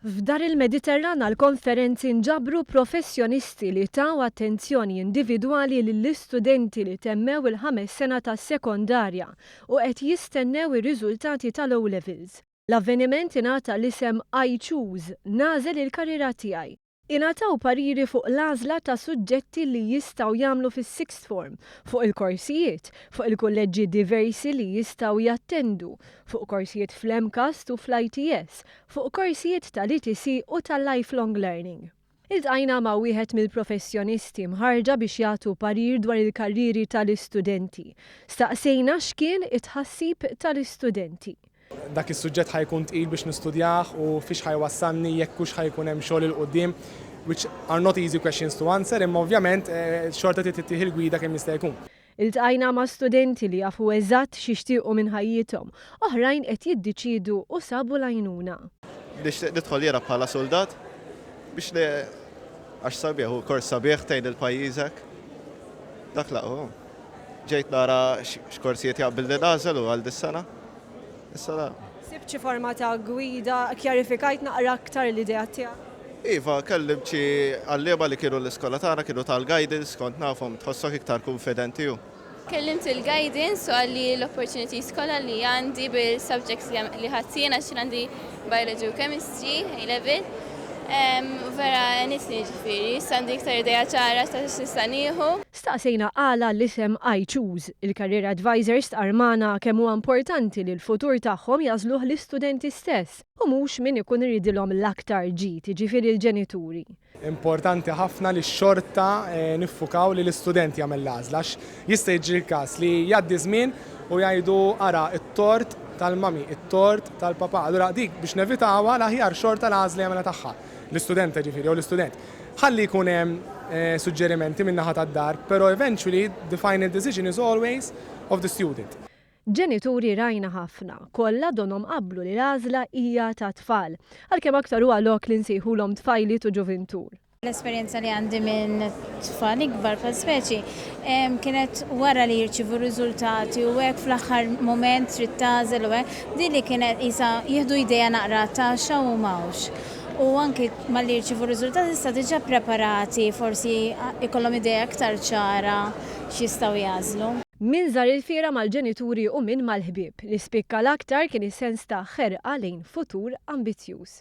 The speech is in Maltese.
F'dar il-Mediterran għall-konferenzi nġabru professjonisti li taw attenzjoni individwali lill-istudenti li temmew il-5 sena tas-sekondarja u qed jistennew ir-riżultati tal-O-Levels. L-avveniment ingħata l-isem I Choose nażel il-karriera tiegħi. Ingħataw pariri fuq l-għażla ta' suġġetti li jistgħu jagħmlu fis-sixth form, fuq il-korsijiet, fuq il-kulleġġi diversi li jistgħu jattendu, fuq korsijiet fl-MCAST u fl-ITS, fuq korsijiet tal-ITC u tal-lifelong learning. Iltqajna ma' wieħed mill-professjonisti mħarġa biex jagħtu parir dwar il-karriri tal-istudenti. Staqsejna x'kien it-tħassib tal-istudenti. Dak is-suġġett ħajkun tqil biex nistudjah u fiex ħajwassalni jekk hux ħajkun hemm xogħol il qudiem, which are not easy questions to answer, imma ovvjament xorta tittieħ il-gwida kemm jista' jkun. Iltqajna ma' studenti li jafu eżatt x'ixtiequ minn ħajjithom, oħrajn qed jiddeċiedu u sabu l-għajnuna. Nixtieq nidħol jara bħala soldat biex għax sabiħ u kors sabiħ tgħid il-pajjiżek. Dak laqgħu. Ġejt nara x'korsijiet jaqbel li nażel u għal dis-sena. Issa la. Sibt xi forma ta' gwida kjarifikajt naqra aktar l-idea tiegħek. Iva, kellim xi għallieba li kienu l-iskola tagħna kienu tal-guidance, kont nafhom tħossok iktar konfidenti hu. Kellimt il-guidance u għalli l-opportunity skola li għandi bil-subjects li ħadsien għax għandi biology u chemistry, A-level. Vera nisni ġifiri, sandi iktar ideja ċara ta' xistaniħu. Staqsejna għala l-isem I Choose, il-Career Advisors Armana kemm huwa importanti li l-futur tagħhom jażluh l-istudenti stess u mhux min ikun iridilhom l-aktar ġid, ġifieri l-ġenituri. Importanti ħafna li x-xorta niffukaw li l-istudent jagħmel l-għażla jista' jiġri l-każ li jgħaddi żmien u jgħidu ara it-tort tal-mami, it-tort tal-papa. Allura dik biex nevitawha l-aħjar xorta l-għażla jagħmilha tagħha. L-istudent ġifieri u l-istudent. Ħalli jkun hemm suġġerimenti minn naħa tad-dar, però eventually the final decision is always of the student. Ġenituri rajna ħafna, kollha donhom qablu li l-għażla hija ta' tfal, għalkemm aktar huwa lok li nsejħulhom tfajliet u ġuventur. L-esperjenza li għandi minn tfal ikbar bħal speċi kienet wara li jirċivu riżultati u hekk fl-aħħar moment trid tagħżel u hekk din li kienet isa jieħdu idea naqra taxxa u mawx. U anki malli jirċivu riżultati issa diġà preparati, forsi ikollhom idea aktar ċara x'jistgħu jażlu. Min żar il-fiera mal-ġenituri u min mal-ħbieb li spikka l-aktar kien is-sens ta' ħerqa lejn futur ambizzjuż.